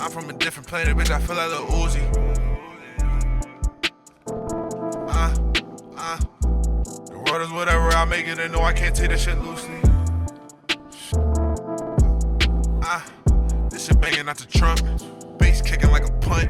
I'm from a different planet, bitch, I feel like Lil Uzi. The world is whatever, I make it and no, I can't take that shit loosely. This shit banging out the trunk. Bass kicking like a punt.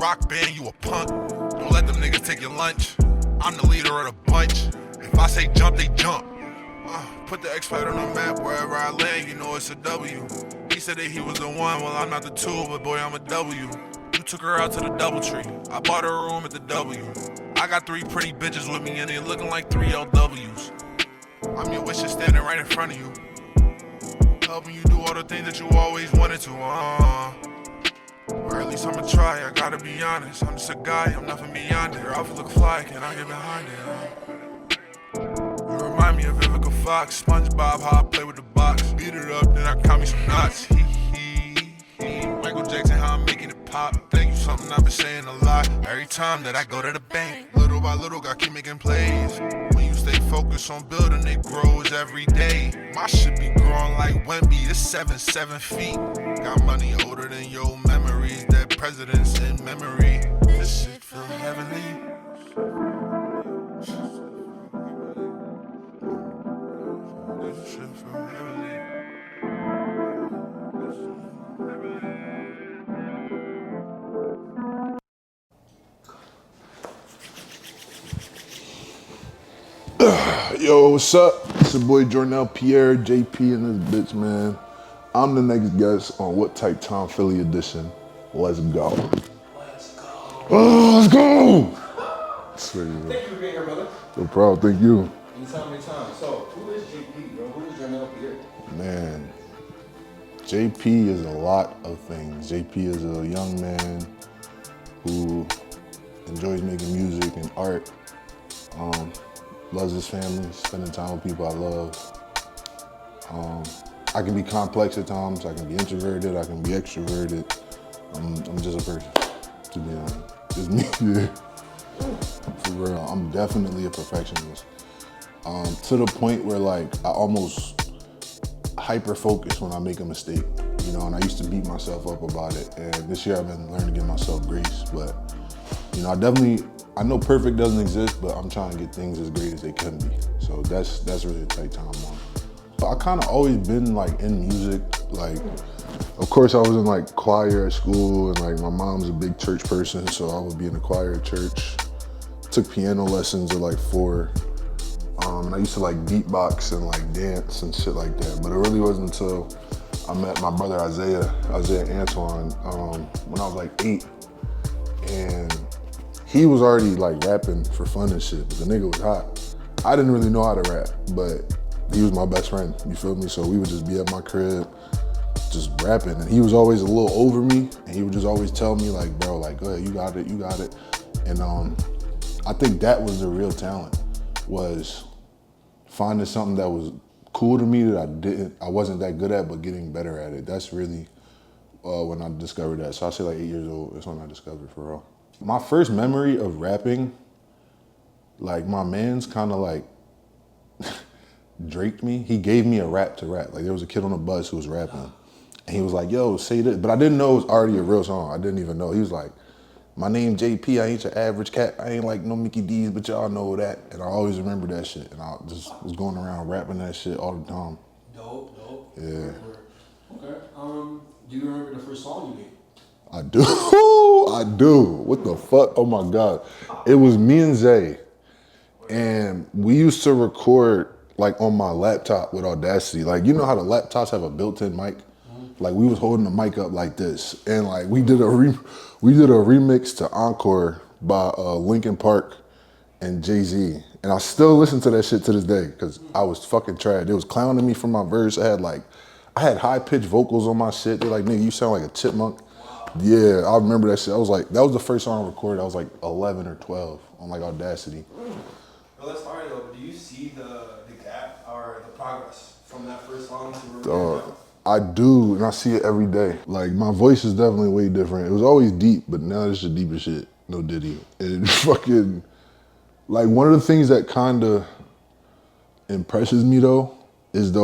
Rock band, you a punk. Don't let them niggas take your lunch. I'm the leader of the bunch. If I say jump, they jump. Put the X-Fighter on the map, wherever I land, you know it's a W. He said that he was the one, well I'm not the two, but boy I'm a W. You took her out to the DoubleTree, I bought her a room at the W. I got 3 pretty bitches with me and they looking like 3 LWs. I'm your wishes standing right in front of you, helping you do all the things that you always wanted to, or at least I'ma try, I gotta be honest. I'm just a guy, I'm nothing beyond it. Your outfit look fly, can I get behind it? You remind me of Vivica Fox, SpongeBob, how I play with the box. Beat it up, then I count me some knots. Michael Jackson, how I'm making it pop. Thank you, something I've been saying a lot. Every time that I go to the bank, little by little, gotta keep making plays. When you stay focused on building, it grows every day. My shit be growing like Wemby, it's 7 feet. Got money older than your memories, dead presidents in memory. This shit feel heavenly. This shit feel heavenly. Yo, what's up? It's your boy Jornell Pierre, JP and this bitch, man. I'm the next guest on What Type Tom Philly edition. Let's go. Let's go. Oh, let's go! Swear to God. Thank you for being here, brother. No problem, thank you. Anytime. So, who is JP, bro? Who is Jornell Pierre? Man, JP is a lot of things. JP is a young man who enjoys making music and art. Loves his family, spending time with people I love. I can be complex at times, I can be introverted, I can be extroverted. I'm just a person, to be honest. Just me, yeah. For real, I'm definitely a perfectionist. To the point where like, I almost hyper-focus when I make a mistake, you know, and I used to beat myself up about it. And this year I've been learning to give myself grace, but you know, I know perfect doesn't exist, but I'm trying to get things as great as they can be. So that's really the type time I'm on. I kind of always been like in music. Like, of course I was in like choir at school, and like my mom's a big church person, so I would be in the choir at church. Took piano lessons at like 4. I used to like beatbox and like dance and shit like that. But it really wasn't until I met my brother Isaiah Antoine, when I was like 8. And he was already like rapping for fun and shit, but the nigga was hot. I didn't really know how to rap, but he was my best friend, you feel me? So we would just be at my crib, just rapping. And he was always a little over me, and he would just always tell me like, bro, like, go ahead, you got it. And I think that was the real talent, was finding something that was cool to me that I wasn't that good at, but getting better at it. That's really when I discovered that. So I say like 8 years old, that's when I discovered for real. My first memory of rapping, like my man's kind of like draked me. He gave me a rap to rap. Like there was a kid on the bus who was rapping, and he was like, yo, say this. But I didn't know it was already a real song. I didn't even know. He was like, my name JP, I ain't your average cat. I ain't like no Mickey D's, but y'all know that. And I always remember that shit. And I just was going around rapping that shit all the time. Dope. Yeah. Okay. Do you remember the first song you made? I do. I do. What the fuck? Oh my God. It was me and Zay. And we used to record like on my laptop with Audacity. Like, you know how the laptops have a built-in mic? Like we was holding the mic up like this. And like we did a remix to Encore by Linkin Park and Jay-Z. And I still listen to that shit to this day because I was fucking trash. They was clowning me for my verse. I had high-pitched vocals on my shit. They're like, nigga, you sound like a chipmunk. Yeah, I remember that shit. I was like, that was the first song I recorded. I was like 11 or 12 on like Audacity. Well, that's fine though. Do you see the gap or the progress from that first song to where I do, and I see it every day. Like my voice is definitely way different. It was always deep, but now it's the deepest shit. No Diddy. And fucking, like one of the things that kind of impresses me though, is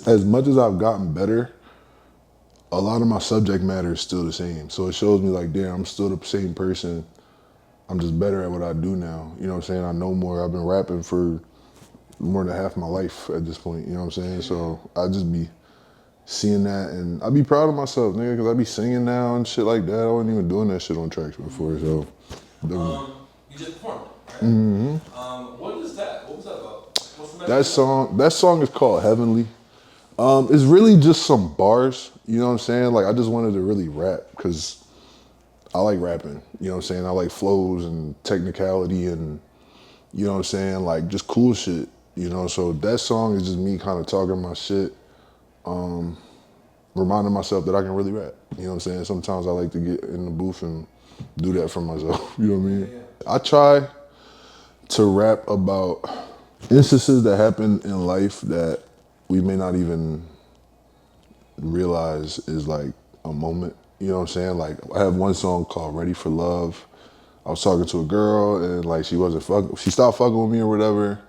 as much as I've gotten better, a lot of my subject matter is still the same. So it shows me like, damn, I'm still the same person. I'm just better at what I do now. You know what I'm saying? I know more. I've been rapping for more than half my life at this point. You know what I'm saying? So I just be seeing that, and I be proud of myself, nigga, because I be singing now and shit like that. I wasn't even doing that shit on tracks before, so. You just performed it, right? Mm-hmm. What is that? What was that about? What's the That song is called Heavenly. It's really just some bars, you know what I'm saying? Like, I just wanted to really rap, because I like rapping, you know what I'm saying? I like flows and technicality and, you know what I'm saying, like just cool shit, you know? So that song is just me kind of talking my shit, reminding myself that I can really rap, you know what I'm saying? Sometimes I like to get in the booth and do that for myself, you know what I mean? Yeah. I try to rap about instances that happen in life that we may not even realize is like a moment. You know what I'm saying? Like, I have one song called Ready for Love. I was talking to a girl and like she stopped fucking with me or whatever.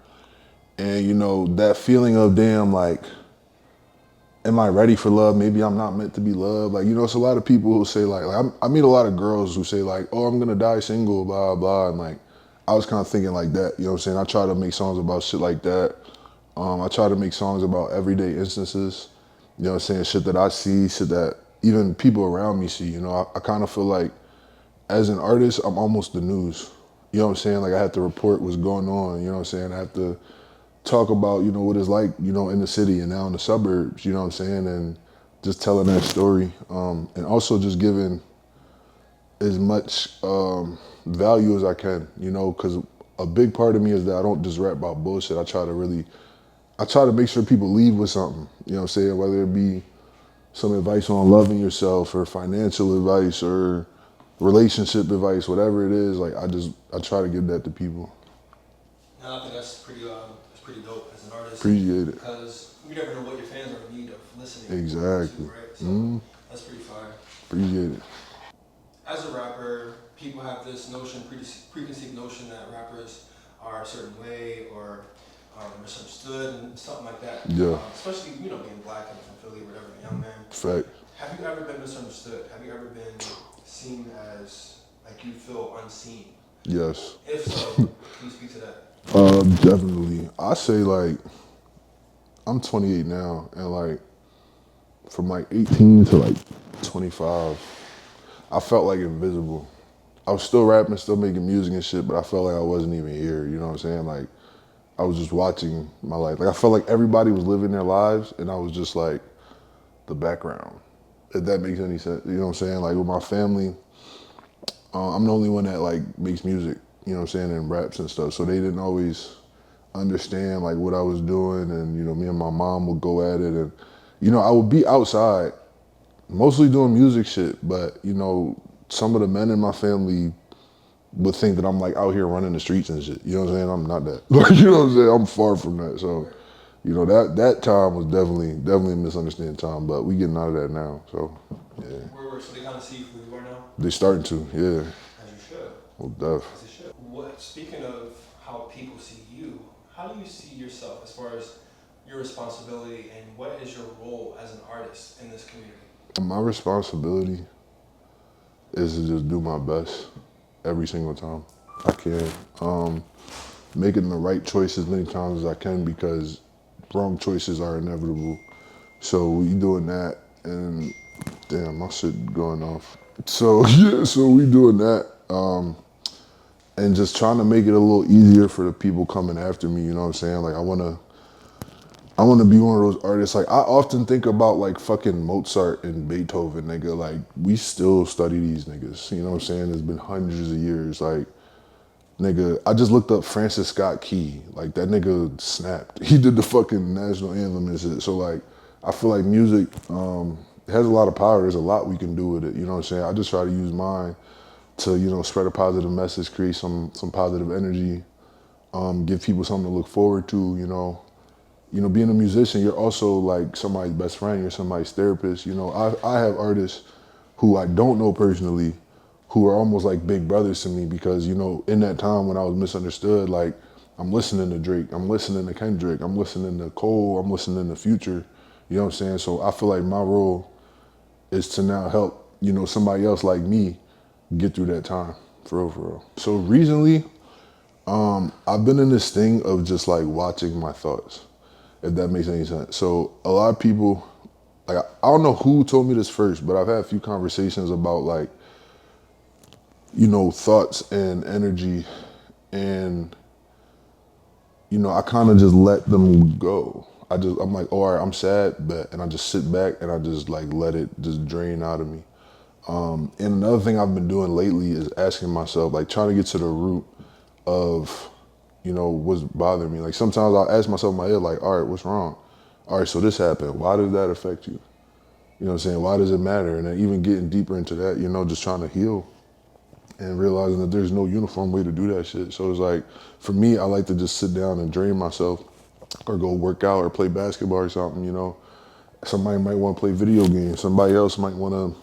And you know, that feeling of damn, like, am I ready for love? Maybe I'm not meant to be loved. Like, you know, it's a lot of people who say like I meet a lot of girls who say like, oh, I'm gonna die single, blah, blah. And like, I was kind of thinking like that, you know what I'm saying? I try to make songs about shit like that. I try to make songs about everyday instances, you know what I'm saying? Shit that I see, shit that even people around me see, you know? I kind of feel like as an artist, I'm almost the news. You know what I'm saying? Like, I have to report what's going on, you know what I'm saying? I have to talk about, you know, what it's like, you know, in the city and now in the suburbs, you know what I'm saying? And just telling that story. And also just giving as much value as I can, you know, because a big part of me is that I don't just rap about bullshit. I try to make sure people leave with something, you know what I'm saying? Whether it be some advice on loving yourself or financial advice or relationship advice, whatever it is, like I try to give that to people. And I think that's pretty dope as an artist. Appreciate it. Because you never know what your fans are in need of listening. Exactly. To, right? So that's pretty fire. Appreciate it. As a rapper, people have this notion, preconceived notion that rappers are a certain way or misunderstood and something like that. Yeah. Especially, you know, being black and from Philly or whatever, a young man. Fact. Have you ever been misunderstood? Have you ever been seen as, like, you feel unseen? Yes. If so, can you speak to that? Definitely. I say, like, I'm 28 now, and like from like 18 to like 25, I felt like invisible. I was still rapping, still making music and shit, but I felt like I wasn't even here, you know what I'm saying? Like, I was just watching my life. Like, I felt like everybody was living their lives, and I was just like the background, if that makes any sense. You know what I'm saying? Like, with my family, I'm the only one that like makes music, you know what I'm saying, and raps and stuff. So they didn't always understand like what I was doing, and you know, me and my mom would go at it, and you know, I would be outside, mostly doing music shit, but you know, some of the men in my family would think that I'm like out here running the streets and shit. You know what I'm saying? I'm not that. Like, you know what I'm saying? I'm far from that. So, you know, that time was definitely a misunderstanding time, but we getting out of that now. So, yeah. So they kind of see who you are now? They starting to, yeah. As you should. Well, def. As you should. Speaking of how people see you, how do you see yourself as far as your responsibility and what is your role as an artist in this community? My responsibility is to just do my best every single time I can. Making the right choices many times as I can, because wrong choices are inevitable. So we doing that, and damn, my shit going off. So yeah, so we doing that, and just trying to make it a little easier for the people coming after me, you know what I'm saying? Like, I wanna be one of those artists. Like, I often think about like fucking Mozart and Beethoven, nigga. Like, we still study these niggas, you know what I'm saying? It's been hundreds of years. Like, nigga, I just looked up Francis Scott Key. Like, that nigga snapped. He did the fucking national anthem and shit. So like, I feel like music has a lot of power. There's a lot we can do with it, you know what I'm saying? I just try to use mine to, you know, spread a positive message, create some positive energy, give people something to look forward to, you know. You know, being a musician, you're also like somebody's best friend, you're somebody's therapist. You know, I have artists who I don't know personally who are almost like big brothers to me, because, you know, in that time when I was misunderstood, like, I'm listening to Drake, I'm listening to Kendrick, I'm listening to Cole, I'm listening to Future, you know what I'm saying? So I feel like my role is to now help, you know, somebody else like me get through that time, for real, for real. So recently, I've been in this thing of just like watching my thoughts, if that makes any sense. So a lot of people, like, I don't know who told me this first, but I've had a few conversations about like, you know, thoughts and energy, and, you know, I kind of just let them go. I'm like, all right, I'm sad, but, and I just sit back and I just like let it just drain out of me. And another thing I've been doing lately is asking myself, like trying to get to the root of, you know, what's bothering me. Like sometimes I'll ask myself in my head, like, all right, what's wrong? All right, so this happened. Why does that affect you? You know what I'm saying? Why does it matter? And then even getting deeper into that, you know, just trying to heal and realizing that there's no uniform way to do that shit. So it's like, for me, I like to just sit down and drain myself or go work out or play basketball or something, you know. Somebody might want to play video games. Somebody else might want to,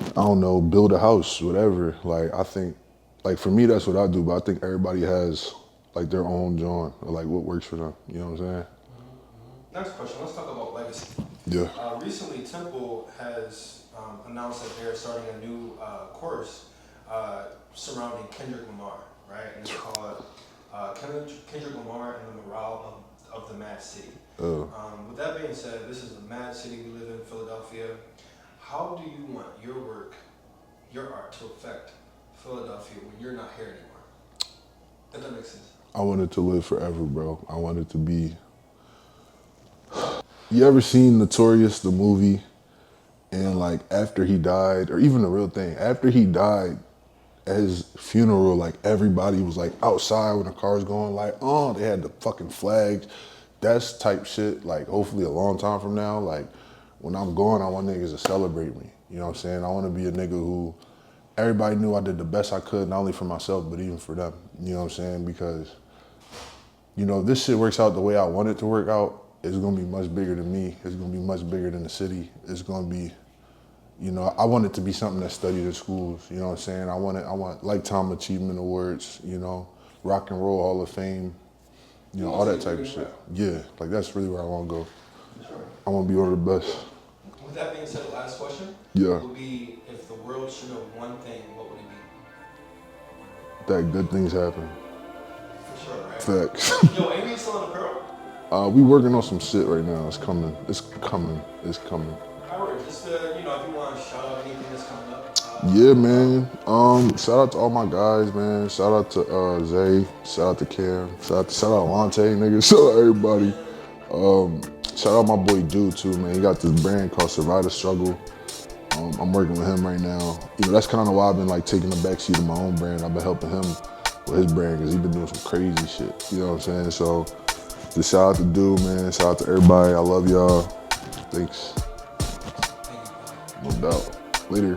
I don't know, build a house, whatever. Like, I think, like for me, that's what I do, but I think everybody has like their own joint or like what works for them. You know what I'm saying? Next question, let's talk about legacy. Yeah. Recently, Temple has announced that they're starting a new course surrounding Kendrick Lamar, right? And it's called Kendrick Lamar and the Morale of the Mad City. With that being said, this is a mad city we live in, Philadelphia. How do you want your work, your art to affect Philadelphia when you're not here anymore? If that makes sense. I want it to live forever, bro. I want it to be. You ever seen Notorious, the movie? And like after he died, or even the real thing, after he died, at his funeral, like everybody was like outside when the car's going, like, oh, they had the fucking flags. That's type shit, like hopefully a long time from now, like when I'm gone, I want niggas to celebrate me. You know what I'm saying? I want to be a nigga who everybody knew I did the best I could, not only for myself, but even for them. You know what I'm saying? Because, you know, if this shit works out the way I want it to work out, it's gonna be much bigger than me. It's gonna be much bigger than the city. It's gonna be, you know, I want it to be something that's studied in schools. You know what I'm saying? I want Lifetime Achievement Awards, you know, Rock and Roll Hall of Fame, you know, all that type of shit. Yeah, like that's really where I want to go. Sure. I want to be one of the best. With that being said, the last question would be, if the world should know one thing, what would it be? That good things happen. For sure, right? Facts. Yo, ain't we still on the Pearl? We working on some shit right now. It's coming. It's coming. It's coming. Howard, just you know, if you want to shout out anything that's coming up. Yeah, man. Shout out to all my guys, man. Shout out to Zay. Shout out to Cam. Shout out Lante, nigga. Shout out everybody. Shout out my boy Dude too, man. He got this brand called Survive the Struggle. I'm working with him right now. You know, that's kind of why I've been like taking the backseat of my own brand. I've been helping him with his brand because he's been doing some crazy shit. You know what I'm saying? So just shout out to Dude, man. Shout out to everybody. I love y'all. Thanks. No doubt. Later.